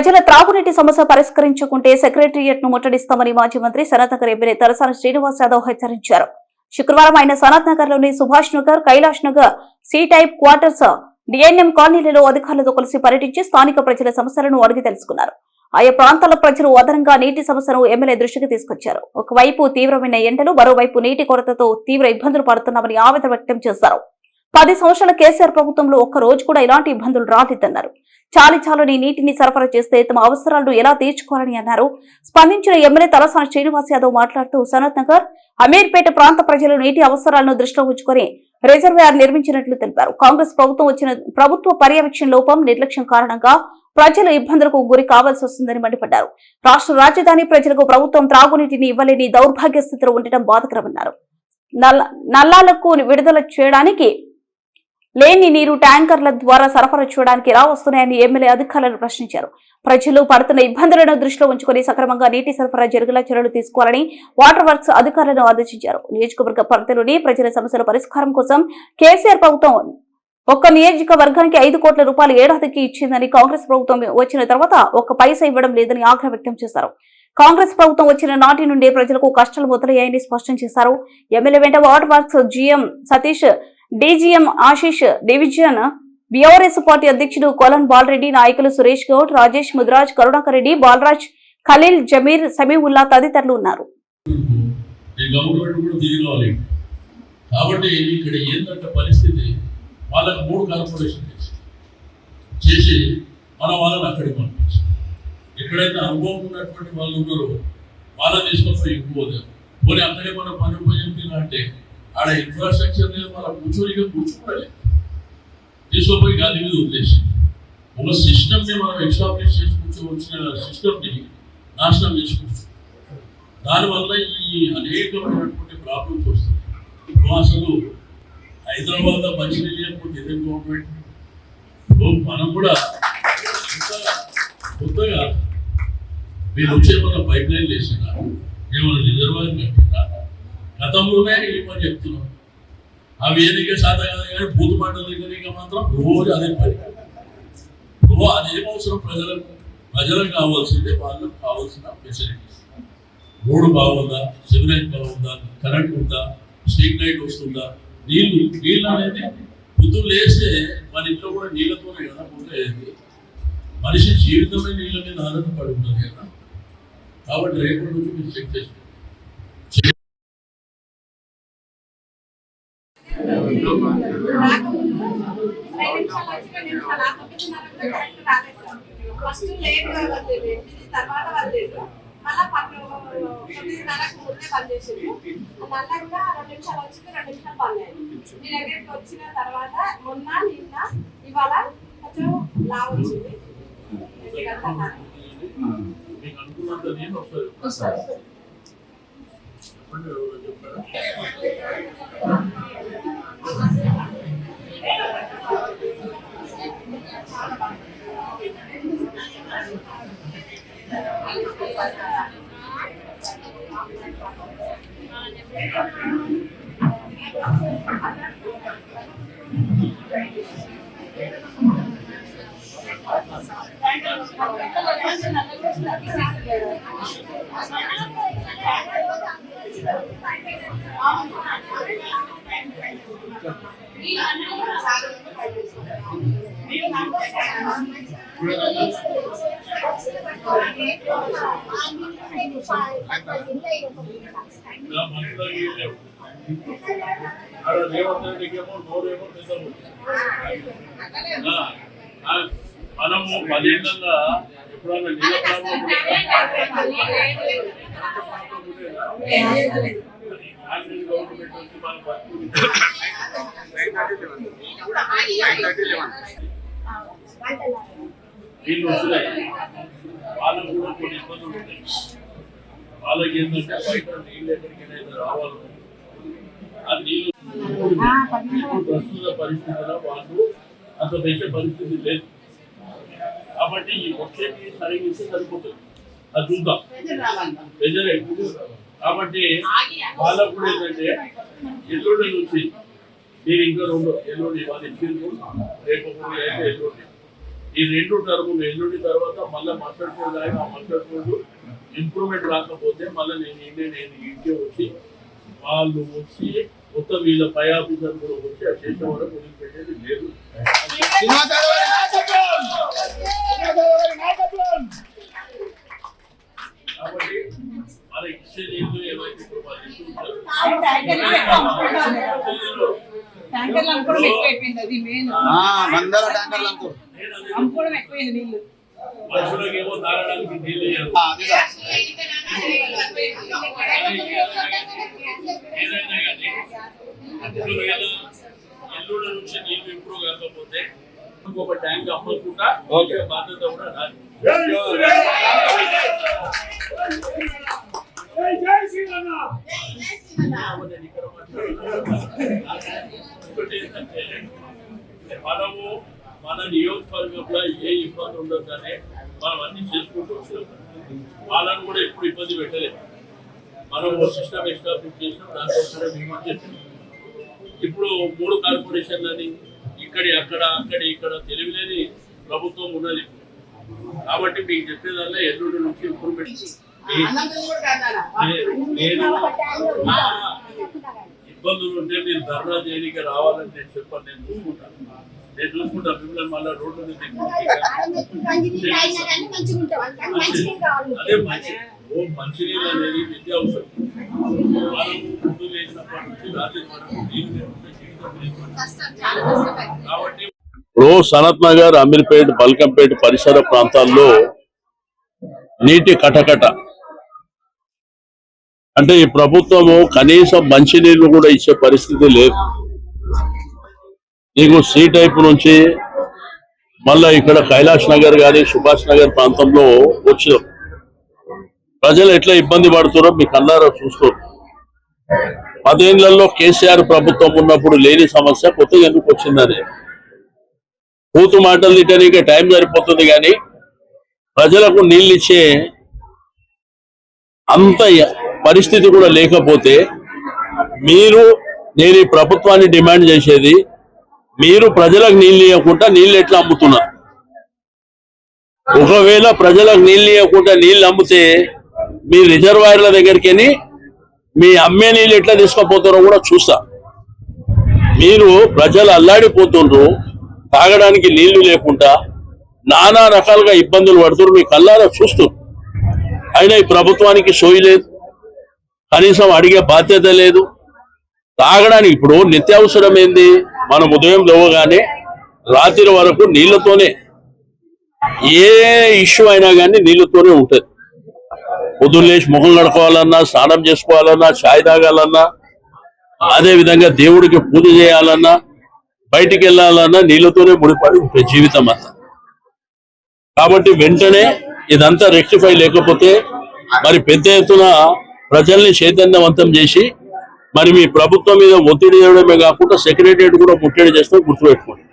ప్రజల త్రాగునీటి సమస్య పరిష్కరించుకుంటే సెక్రటేరియట్ ను ముట్టడిస్తామని మాజీ మంత్రి సనత్ నగర్ ఎమ్మెల్యే తలసాని శ్రీనివాస్ యాదవ్ హెచ్చరించారు. శుక్రవారం ఆయన సనత్ నగర్ లోని Subhash Nagar, Kailash Nagar, C type quarters, DNM కాలనీలలో అధికారులతో కలిసి పర్యటించి స్థానిక ప్రజల సమస్యలను అడిగి తెలుసుకున్నారు. ఆయా ప్రాంతాల ప్రజలు అదనంగా నీటి సమస్యను ఎమ్మెల్యే దృష్టికి తీసుకొచ్చారు. ఒకవైపు తీవ్రమైన ఎండలు, మరోవైపు నీటి కొరతతో తీవ్ర ఇబ్బందులు పడుతున్నామని ఆవేదన వ్యక్తం చేశారు. 10 సంవత్సరాల కేసీఆర్ ప్రభుత్వంలో ఒక్క రోజు కూడా ఇలాంటి ఇబ్బందులు రాలేదన్నారు. చాలని నీటిని సరఫరా చేస్తే తమ అవసరాలను ఎలా తీర్చుకోవాలని అన్నారు. స్పందించిన ఎమ్మెల్యే తలసాని శ్రీనివాస్ యాదవ్ మాట్లాడుతూ సనత్ నగర్, అమీర్పేట ప్రాంత ప్రజలు నీటి అవసరాలను దృష్టిలో ఉంచుకొని రిజర్వాయర్ నిర్మించినట్లు తెలిపారు. కాంగ్రెస్ ప్రభుత్వం వచ్చిన ప్రభుత్వ పర్యవేక్షణ లోపం, నిర్లక్ష్యం కారణంగా ప్రజలు ఇబ్బందులకు గురి కావాల్సి వస్తుందని మండిపడ్డారు. రాష్ట్ర రాజధాని ప్రజలకు ప్రభుత్వం త్రాగునీటిని ఇవ్వలేని దౌర్భాగ్య స్థితిలో ఉండటం బాధాకరమన్నారు. నల్లాలకు విడుదల చేయడానికి లేని నీరు ట్యాంకర్ల ద్వారా సరఫరా చేయడానికి ఎలా వస్తున్నాయని ఎమ్మెల్యే అధికారులను ప్రశ్నించారు. ప్రజలు పడుతున్న ఇబ్బందులను దృష్టిలో ఉంచుకుని సక్రమంగా నీటి సరఫరా జరిగేలా చర్యలు తీసుకోవాలని వాటర్ వర్క్స్ అధికారులను ఆదేశించారు. నియోజకవర్గ పరిధిలోని ప్రజల సమస్యల పరిష్కారం కోసం కేసీఆర్ ప్రభుత్వం ఒక్క నియోజకవర్గానికి 5 కోట్ల రూపాయలు ఏడాదికి ఇచ్చిందని, కాంగ్రెస్ ప్రభుత్వం వచ్చిన తర్వాత ఒక్క పైసా ఇవ్వడం లేదని ఆగ్రహం వ్యక్తం చేశారు. కాంగ్రెస్ ప్రభుత్వం వచ్చిన నాటి నుండే ప్రజలకు కష్టాలు మొదలయ్యాయని స్పష్టం చేశారు. ఎమ్మెల్యే వెంట water works GM Satish, DGM Ashish, division BRS party అధ్యక్షుడు కొలన్ బాలరెడ్డి, నాయకులు సురేష్ గౌడ్, రాజేష్ ముద్రాజ్, కరుణాకర్ రెడ్డి, బాలరాజ్, ఖలీల్, జమీర్, సమీవుల్లా తదితరులు ఉన్నారు. వాళ్ళకి 3 కార్పొరేషన్ చేసి మన వాళ్ళని అక్కడికి పంపించి, ఎక్కడైతే అనుభవం ఉన్నటువంటి వాళ్ళు ఉన్నారో వాళ్ళని తీసుకొస్తే ఎక్కువదే పోనీ అక్కడే మనం పని ఉపయోగించాలి అంటే ఆడ ఇన్ఫ్రాస్ట్రక్చర్ మీద మన కూర్చోలేదు, తీసుకుపోయి గాలి మీద వదిలేసి ఒక సిస్టమ్ని మనం ఎస్టాబ్లిష్ చేసుకొచ్చిన సిస్టమ్ని నాశనం చేసుకోవచ్చు. దానివల్ల ఈ అనేకమైనటువంటి ప్రాబ్లమ్స్ వస్తాయి. అసలు హైదరాబాద్ మంచినీళ్ళు లేకపోతే ఇదే గవర్నమెంట్ మనం కూడా కొత్తగా మీరు వచ్చే మన పైప్ లైన్ వేసినా, ఏమైనా రిజర్వాయర్ కట్టినా గతంలోనే ఇవ్వని చెప్తున్నాం. అవి ఏదికే శాతం కాదు కానీ బూతు పంటల దగ్గర మాత్రం రోజు అదే పని. అదేమవసరం ప్రజలకు కావాల్సిందే, వాళ్ళకు కావాల్సిన ఫెసిలిటీస్. రోడ్డు బాగుందా, సివరేజ్ బాగుందా, కరెంట్ ఉందా, స్ట్రీట్ లైట్ వస్తుందా, నీళ్ళు అనేది పొద్దులు లేస్తే మన ఇంట్లో కూడా నీళ్ళతోనే కదా పోయేది. మనిషి జీవితమే నీళ్ళ మీద ఆధారపడి ఉంటుంది కదా. కాబట్టి రేపటి నుంచి మీరు చెక్ చేసి మళ్ళా 9:30కు ముందే పనిచేసింది. మళ్ళా కూడా 2 నిమిషాలు వచ్చింది, 2 నిమిషాలు పనిలేదు. మీ దగ్గరికి వచ్చిన తర్వాత మొన్న నిన్న ఇవాళ కొంచెం లావు వచ్చింది. మనము 10 ఏళ్ళ ఎప్పుడన్నా నీళ్ళు వస్తున్నాయి, వాళ్ళకు కూడా కొన్ని ఇబ్బందులు ఉంటాయి. వాళ్ళకి ఏంటంటే బయట నీళ్ళు ఎక్కడికైనా రావాలి, ఆ నీళ్ళు ప్రస్తుత పరిస్థితిలో వాళ్ళు అంత పెట్టే పరిస్థితి లేదు. కాబట్టి ఈ వచ్చేటి సరిగ్గా ఇస్తే సరిపోతుంది, అది చూద్దాం ప్రెజర్ ఎక్కువ. కాబట్టి వాళ్ళకు కూడా ఏంటంటే ఎల్లుండి నుంచి మీరు ఇంకా 2 ఎల్లుండి వాళ్ళు ఇచ్చిండ్రు, రేపు అయితే ఎల్లుండి ఈ 2 టర్ములు ఎల్లుండి తర్వాత మళ్ళీ మాట్లాడుకోవడం కానీ ఆ మాట్లాడుకోవడం ఇంప్రూవ్మెంట్ రాకపోతే మళ్ళీ నేను ఇంటికి వచ్చి వాళ్ళు వచ్చి మొత్తం వీళ్ళ పై ఆఫీసర్ కూడా వచ్చి ఆ చేసే వరకు వదిలిపెట్టేది లేదు. కాబట్టి మన ఇచ్చే నీళ్ళు ఏవైతే ఇప్పుడు వాళ్ళు ఇస్తున్నారు, ట్యాంకర్లు అమ్ముకోవడం ఎక్కువైపోయింది. అది మెయిన్ మందల ట్యాంకర్లు అమ్ముతారు. అమ్ముకోవడం ఎక్కువైంది నీళ్లు. మనుషులకు ఏమో తాగడానికి నీళ్ళు ఇవ్వరు. ఏదైనా కానీ ఎల్లుండి నుంచి నీళ్ళు ఇంప్రూవ్ కాకపోతే ఇంకొక ట్యాంక్ అమ్మకుండా బాధ్యత కూడా రాదు. ఒకటి ఏంటంటే మనము మన నియోజకవర్గంలో ఏ ఇబ్బంది ఉండదు కానీ మనం అన్ని చేసుకుంటూ వచ్చినాం. వాళ్ళని కూడా ఎప్పుడు ఇబ్బంది పెట్టలేదు. మనం సిస్టమ్ ఎస్టాబ్లిష్ చేసినాం. దానికోసమే మేము చెప్పినాం. ఇప్పుడు 3 కార్పొరేషన్లని ఇక్కడి అక్కడ ఇక్కడ తెలివిలేని ప్రభుత్వం ఉన్నది. కాబట్టి మీకు చెప్పేదల్లా ఎల్లుండి నుంచి ఇంప్రూవ్మెంట్. నేను ఇబ్బందులు ఉంటే మీరు ధర్నా చేయడానికి రావాలని నేను చెప్పాను. నేను చూసుకుంటాను మిమ్మల్ని మళ్ళీ రోడ్డు మీద అదే మంచినీళ్ళు అనేది విద్య అవసరం. మనం ముందు లేచినప్పటి నుంచి రాత్రి వరకు నీళ్ళు లేకుండా జీవితం లేదు. కాబట్టి ఇప్పుడు సనత్ నగర్, అమీర్పేట్, బల్కంపేట్ పరిసర ప్రాంతాల్లో నీటి కటకట అంటే ఈ ప్రభుత్వము కనీసం మంచినీళ్లు కూడా ఇచ్చే పరిస్థితి లేదు. నీకు సి టైప్ నుంచి మళ్ళా ఇక్కడ కైలాష్ నగర్ కానీ సుభాష్ నగర్ ప్రాంతంలో వచ్చినాం. ప్రజలు ఎట్లా ఇబ్బంది పడుతున్నారో మీకు అన్నారో చూస్తారు. 10 ఏళ్లలో కేసీఆర్ ప్రభుత్వం ఉన్నప్పుడు లేని సమస్య కొత్తగా ఎందుకు వచ్చిందని పూతు మాటలు తిట్టడానికి టైం సరిపోతుంది కానీ ప్రజలకు నీళ్ళు ఇచ్చే అంత పరిస్థితి కూడా లేకపోతే నేను ఈ ప్రభుత్వాన్ని డిమాండ్ చేసేది, మీరు ప్రజలకు నీళ్ళు ఇవ్వకుండా నీళ్ళు ఎట్లా అమ్ముతున్నారు? ఒకవేళ ప్రజలకు నీళ్ళు ఇవ్వకుండా నీళ్ళు అమ్మితే మీ రిజర్వాయర్ల దగ్గరికి మీ అమ్మే నీళ్ళు ఎట్లా తీసుకుపోతారో కూడా చూస్తా. మీరు ప్రజలు అల్లాడిపోతుండ్రు, తాగడానికి నీళ్లు లేకుండా నానా రకాలుగా ఇబ్బందులు పడుతున్నారు. మీ కళ్ళారా చూస్తారు. అయినా ఈ ప్రభుత్వానికి సోయి లేదు, కనీసం అడిగే బాధ్యత లేదు. తాగడానికి ఇప్పుడు నిత్యావసరం ఏంది? మనం ఉదయం లేవగానే రాత్రి వరకు నీళ్లతోనే, ఏ ఇష్యూ అయినా కానీ నీళ్లతోనే ఉంటుంది. పొద్దున్న లేచి ముఖం కడుకోవాలన్నా, స్నానం చేసుకోవాలన్నా, ఛాయ్ తాగాలన్నా, అదే విధంగా దేవుడికి పూజ చేయాలన్నా, బయటికి వెళ్ళాలన్నా నీళ్లతోనే ముడిపడి ఉంటుంది జీవితం అంతా. కాబట్టి వెంటనే ఇదంతా రెక్టిఫై లేకపోతే మరి పెద్ద ఎత్తున ప్రజల్ని చైతన్యవంతం చేసి మరి మీ ప్రభుత్వం మీద ఒత్తిడి చేయడమే కాకుండా సెక్రటరియట్ కూడా ముట్టడి చేస్తే గుర్తుపెట్టుకోండి.